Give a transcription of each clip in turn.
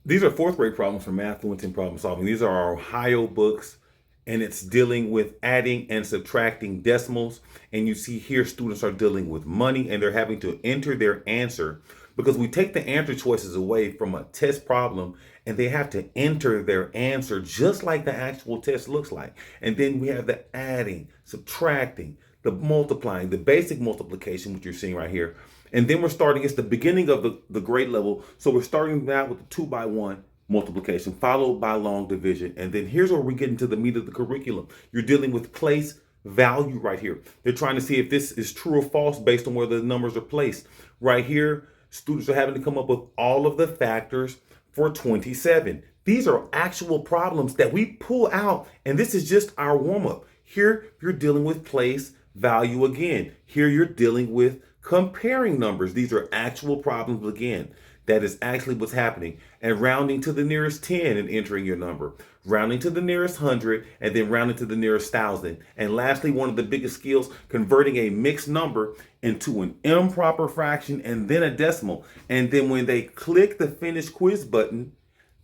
These are fourth grade problems for math fluency and problem solving. These are our Ohio books, and it's dealing with adding and subtracting decimals. And you see here, students are dealing with money and they're having to enter their answer because we take the answer choices away from a test problem and they have to enter their answer just like the actual test looks like. And then we have the adding, subtracting, the multiplying, the basic multiplication, which you're seeing right here. And then we're starting, it's the beginning of the grade level. So we're starting now with the 2 by 1 multiplication, followed by long division. And then here's where we get into the meat of the curriculum. You're dealing with place value right here. They're trying to see if this is true or false based on where the numbers are placed. Right here, students are having to come up with all of the factors for 27. These are actual problems that we pull out, and this is just our warm-up. Here, you're dealing with place value again. Here, you're dealing with comparing numbers. These are actual problems again. That is actually what's happening. And rounding to the nearest 10 and entering your number. Rounding to the nearest 100 and then rounding to the nearest 1,000. And lastly, one of the biggest skills, converting a mixed number into an improper fraction and then a decimal. And then when they click the finish quiz button,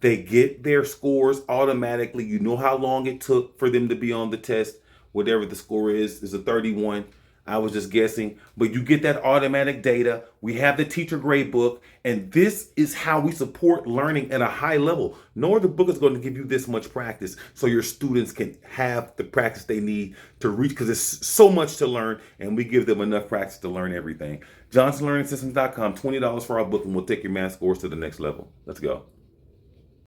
they get their scores automatically. You know how long it took for them to be on the test. Whatever the score is a 31. I was just guessing, but you get that automatic data. We have the teacher grade book, and this is how we support learning at a high level. No other book is going to give you this much practice so your students can have the practice they need to reach, because there's so much to learn, and we give them enough practice to learn everything. JohnsonLearningSystems.com, $20 for our book, and we'll take your math scores to the next level. Let's go.